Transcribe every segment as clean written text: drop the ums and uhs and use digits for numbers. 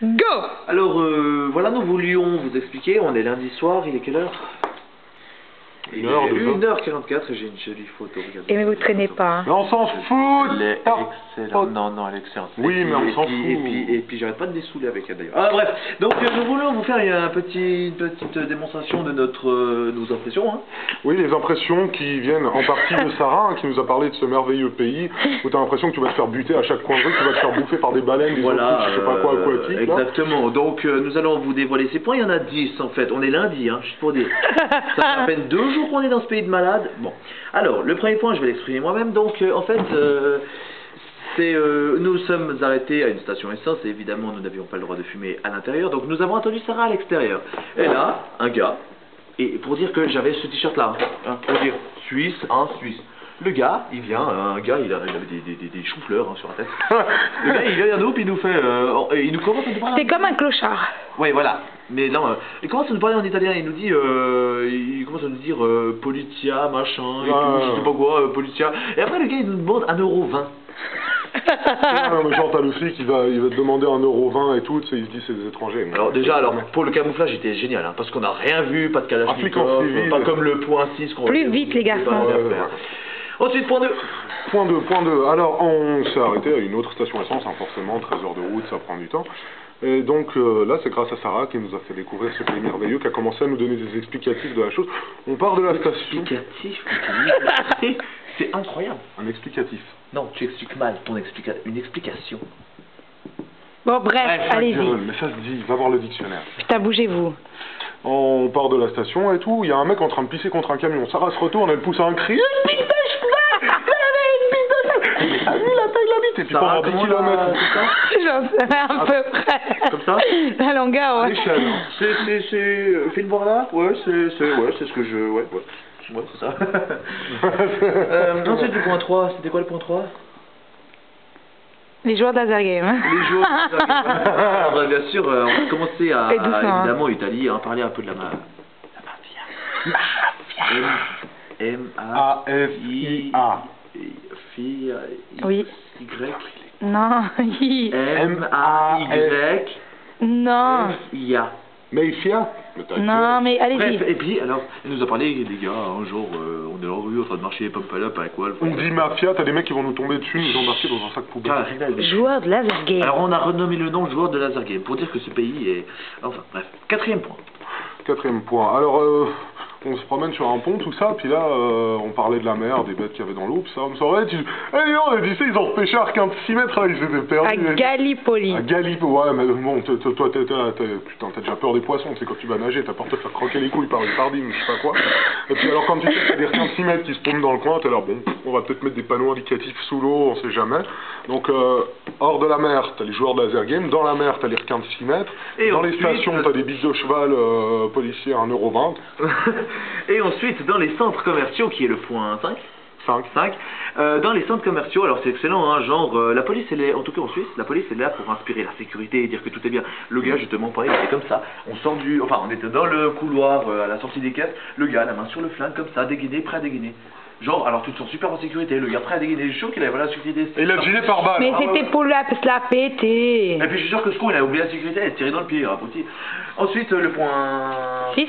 Go! Alors, voilà, nous voulions vous expliquer, on est lundi soir, il est quelle heure? Il est 1h44 et j'ai une jolie photo, regardez. Et mais vous traînez pas. Hein. Mais on s'en fout. Elle est excellente. Non, non, elle est excellente. Oui, mais on s'en fout. Et puis j'arrête pas de dessouler avec elle d'ailleurs. Ah bref, donc nous voulons vous faire une petite démonstration de nos impressions. Hein. Oui, les impressions qui viennent en partie de Sarah, hein, qui nous a parlé de ce merveilleux pays où tu as l'impression que tu vas te faire buter à chaque coin de rue, que tu vas te faire bouffer par des baleines, des voilà, je sais pas quoi, aquatiques. Exactement, donc nous allons vous dévoiler ces points, il y en a 10 en fait, on est lundi, hein, juste pour dire. Ça fait à peine 2 jours qu'on est dans ce pays de malades. Bon, alors, le premier point, je vais l'exprimer moi-même, donc en fait... nous sommes arrêtés à une station essence et évidemment nous n'avions pas le droit de fumer à l'intérieur, donc nous avons attendu Sarah à l'extérieur. Et là, un gars, et pour dire que j'avais ce t-shirt là, hein, pour dire Suisse, hein, Suisse. Le gars, il vient, un gars, il avait des choux-fleurs hein, sur la tête. Le gars, il vient vers nous, puis il nous fait, il nous commence à nous parler. C'est comme un clochard. Oui, voilà. Mais non, il commence à nous parler en italien, il nous dit, il commence à nous dire politia, machin, et tout, je sais pas quoi, politia. Et après, le gars, il nous demande 1,20 €. Genre t'as le flic qui va te demander 1,20 € et tout, il se dit c'est des étrangers. Alors déjà, pour le camouflage, il était génial, hein, parce qu'on n'a rien vu, pas de kalachnikov, pas comme le point 6 qu'on plus vite les garçons. Ensuite, point 2. Point 2. Alors, on s'est arrêté à une autre station essence, hein, forcément, 13 heures de route, ça prend du temps. Et donc là, c'est grâce à Sarah qui nous a fait découvrir ce pays merveilleux, qui a commencé à nous donner des explicatifs de la chose. On part de la station... Explicatif. C'est incroyable. Un explicatif. Non, tu expliques mal, une explication. Bon, bref, allez-y. Mais ça se dit, va voir le dictionnaire. Putain, bougez-vous. On part de la station et tout, il y a un mec en train de pisser contre un camion. Sarah se retourne, elle pousse un cri. Une bite de cheval. Mais t'as vu la taille de la bite? Et puis pendant 10 km, j'en sais à peu près. Comme ça? La longueur, ouais. L'échelle. Fais le voir là? Ouais, c'est ce que je... Ouais, c'est ça. Ensuite, le point 3, c'était quoi le point 3? Les joueurs de laser game. Hein. Les joueurs de laser game. Bien sûr, on va commencer à, évidemment, Italie, à parler un peu de la mafia. M-A-F-I-A. Oui. Y. Non. M-A-Y. Non. F-I-A. Mafia. Non, mais allez-y. Bref, et puis, alors, il nous a parlé des gars, un jour, on est dans la rue en train de marcher, pump up avec Wolf. On dit mafia, t'as des mecs qui vont nous tomber dessus, nous embarquer dans un sac poubelle. Joueur de laser game. Alors, on a renommé le nom joueur de laser game, pour dire que ce pays est... Enfin, bref, 4e point. 4e point. Alors, on se promène sur un pont, tout ça, puis là, on parlait de la mer, des bêtes qu'il y avait dans l'eau, puis ça, on me saurait, tu dis, eh non, on a dit ça, ils ont repêché à 6 mètres, là, ils étaient perdus. À Gallipoli. À Gallipoli, ouais, mais bon, toi, putain, t'as déjà peur des poissons, tu sais, quand tu vas nager, t'as peur de te faire croquer les couilles par une sardine, je sais pas quoi. Et puis alors, quand tu sais qu'il y a des requins de 6 mètres qui se tombent dans le coin, t'es là, bon, on va peut-être mettre des panneaux indicatifs sous l'eau, on sait jamais. Donc, hors de la mer, t'as les joueurs de laser game, dans la mer, t'as les requins de 6 mètres, et dans ensuite, les stations, t'as des bites de cheval policiers à 1,20 €. Et ensuite, dans les centres commerciaux, qui est le point 5, dans les centres commerciaux, alors c'est excellent, hein, genre, la police, elle est, en tout cas en Suisse, la police elle est là pour inspirer la sécurité et dire que tout est bien. Le gars, justement, pareil, il était comme ça, on était dans le couloir, à la sortie des caisses, le gars, la main sur le flingue, comme ça, dégainé, prêt à dégainer. Genre, alors tu te sens super en sécurité, le gars prêt à dégainer, je suis sûr qu'il avait la sécurité. Et il a tiré par balle. Mais c'était pour la péter. Et puis je suis sûr que ce con, il a oublié la sécurité, il a tiré dans le pied, rapouti. Ensuite, le point 6.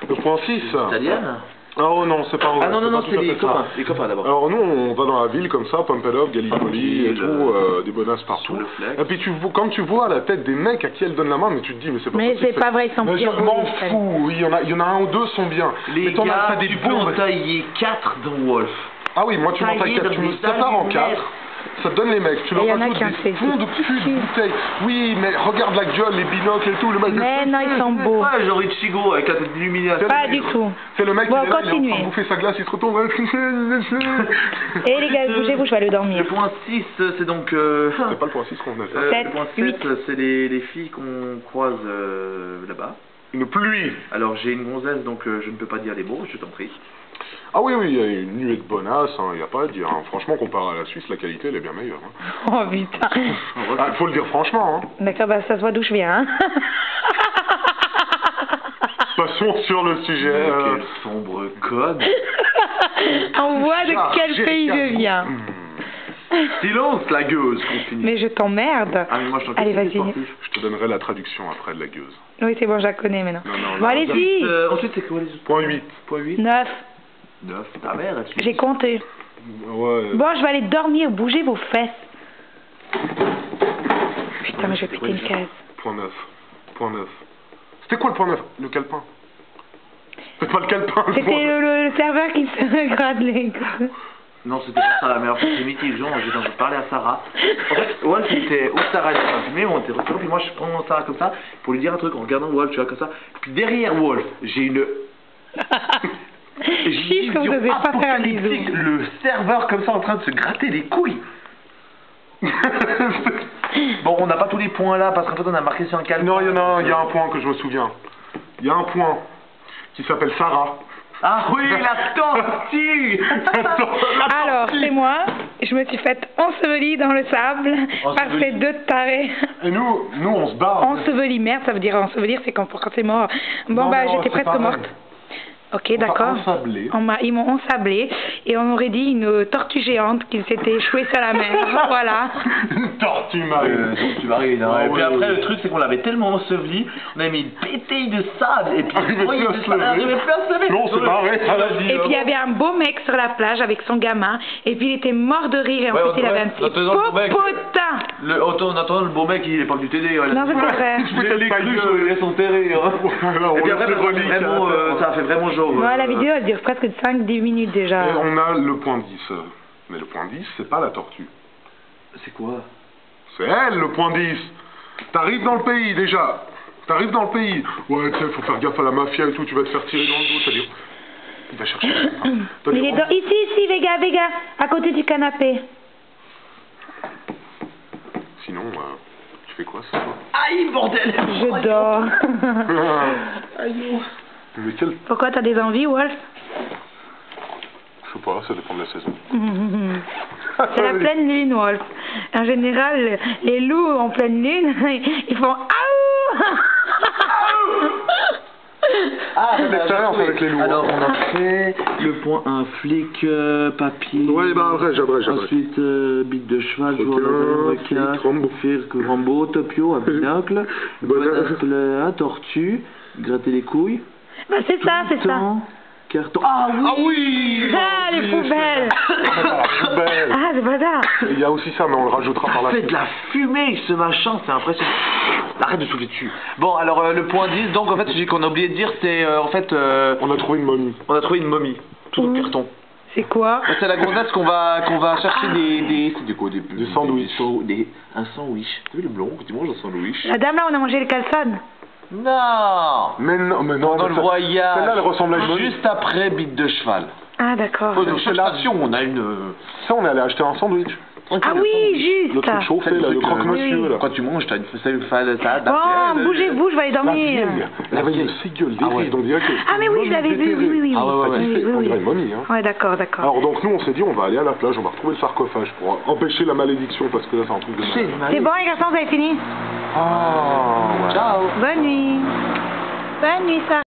Le point 6. Italienne. Oh non, c'est pas... Ah non, c'est les copains d'abord. Alors nous, on va dans la ville comme ça, Pump It Up, Gallipoli et tout, des bonasses partout. Et puis quand tu vois la tête des mecs à qui elle donne la main, mais tu te dis, mais c'est pas possible. Mais c'est pas vrai, ils sont pires. Je m'en fous, oui, il y en a un ou deux sont bien. Les gars, tu peux en tailler 4 dans Wolf. Ah oui, moi tu m'en tailles 4, tu me sépares en 4. Ça te donne les mecs, tu leur rajoutes des fonds de cul de bouteille. Oui, mais regarde la gueule, les binocles et tout, le mec... Mais non, ils sont beaux. Ouais, genre Ichigo avec la tête d'illumination. Pas du tout. C'est le mec qui est là, il est en train continuez. de bouffer sa glace, il se retourne... Et les gars, bougez-vous, je vais aller dormir. Le point 6, c'est donc... C'est pas le point 6 qu'on venait de faire. Le point 7, c'est les filles qu'on croise là-bas. Une pluie. Alors j'ai une gonzesse, donc je ne peux pas dire les mots, je t'en prie. Ah oui, il y a une nuée de bonasses, il n'y a pas à dire. Hein. Franchement, comparé à la Suisse, la qualité, elle est bien meilleure. Hein. Oh putain. Faut le dire franchement. Hein. D'accord, bah ça se voit d'où je viens. Hein. Passons sur le sujet. Quel sombre code. On voit de quel pays je viens. Silence, la gueuse, continue. Mais je t'emmerde. Ah, mais moi, je t'en Allez, vas-y. sportif. Je te donnerai la traduction après de la gueuse. Oui, c'est bon, je la connais maintenant. Non, non, Bon, non, allez-y. Ensuite, c'est quoi les autres? Point 8. Point 8. 9. 9. Ta mère, elle J'ai compté. Ouais. Bon, je vais aller dormir. Bougez vos fesses. Putain, mais je vais péter une case. Point 9. Point 9. C'était quoi le point 9? Le calepin. C'est pas le calepin. le C'était point neuf. le serveur qui se gratte les couilles. Non, c'était pas ça, mais alors c'est mythique, genre, j'étais en train de parler à Sarah. En fait, Wolf, il était où Sarah était en train de filmer, on était retiré, puis moi je prends Sarah comme ça, pour lui dire un truc en regardant Wolf, tu vois, comme ça. Puis derrière Wolf, j'ai une... Chiche, comme vous devez pas faire un bisou. apocalyptique, le serveur comme ça en train de se gratter les couilles. Bon, on n'a pas tous les points là, parce qu'en fait on a marqué sur un calme. Non, il y en a un, il y a un point que je me souviens. Il y a un point qui s'appelle Sarah. Ah oui, la tortue. Alors, c'est moi. Je me suis faite ensevelie dans le sable par ces deux tarés. Et nous on se barre. Enseveli, merde, ça veut dire ensevelir, c'est quand c'est mort. Bon, Non, bah, non, j'étais c'est presque pareil. morte. Ok, d'accord. ensablé. Ils m'ont ensablé et on aurait dit une tortue géante qui s'était échouée sur la mer. Voilà. Une tortue marine. Tu marines, hein. Ah Et puis ouais, après, ouais. le truc, c'est qu'on l'avait tellement enseveli, on avait mis une pétille de sable, et puis Arrivait plus à se lever. arrivait plus à se lever. Non, c'est barré, ça l'a dit. Et puis il y avait un beau mec sur la plage avec son gamin et puis il était mort de rire et en Ouais, plus il avait un dans petit tes autres, le mec. popotin. En attendant, le beau mec, il est pas venu t'aider. Ouais. Non, c'est pas vrai. Les cruches, ils laissent enterrer. Hein. Alors, Et on puis laisse après, les reliques à la vraiment, terre. ça a fait vraiment genre. Ouais, la vidéo elle dure presque 5-10 minutes déjà. Et on a le point 10. Mais le point 10, c'est pas la tortue. C'est quoi? C'est elle, le point 10. T'arrives dans le pays, déjà. T'arrives dans le pays. Ouais, tu sais, faut faire gaffe à la mafia et tout. Tu vas te faire tirer dans le dos. C'est-à-dire... Il va chercher. Il est ici, les gars, à côté du canapé. Sinon, tu fais quoi, ça toi? Aïe, bordel! Je dors. Mais quel... Pourquoi t'as des envies, Wolf? Je sais pas, ça dépend de la saison. C'est la pleine lune, Wolf. En général, les loups en pleine lune, ils font aouh. Ah, l'expérience avec les loups. Alors, on a fait le point un flic, papier. Ouais, bah, après, j'abrège. Ensuite, bite de cheval, Requin, joueur de flic, requin, Rambo. Firque, Rambo, Topio, un binocle, Bonheur. un tortue, gratter les couilles. Bah, c'est ça. Carton. Ah oui! Ah, les poubelles. La poubelle. Ah, c'est pas ça. Il y a aussi ça, mais on le rajoutera par Ça la fait suite. de la fumée, ce machin, c'est impressionnant. Arrête de souffler dessus. Bon, alors le point 10, donc en fait, celui qu'on a oublié de dire, c'est en fait, On a trouvé une momie. on a trouvé une momie, tout en carton. C'est quoi? C'est la gonzesse qu'on va chercher c'est quoi, des sandwichs. Un sandwich. Tu vu le blond que tu manges un sandwich? La dame là, on a mangé le caleçon. Non! Mais non, Dans le ça- voyage. Celle-là, elle ressemble à une momie. Juste après bite de cheval. Ah, d'accord. Dans chaque station, on a une. Ça, on est allé acheter un sandwich. Ah oui, Le truc juste. chauffé, là, le croque-monsieur, là. Quand tu manges, t'as une salade. Bon, bougez-vous, je vais aller La dormir. vieille. La vieille, c'est gueule, des Ah ouais. rides, on dirait que... Ah, mais oui, je l'avais vu, oui. Ah ouais, ouais. Oui, On oui, dirait oui. une momie, hein. Ouais, d'accord. Alors donc nous on s'est dit on va aller à la plage, on va retrouver le sarcophage pour empêcher la malédiction parce que là c'est un truc de malade. C'est bon, les garçons, vous avez fini? Ah ouais. Ciao! Bonne nuit. Bonne nuit, Sarah.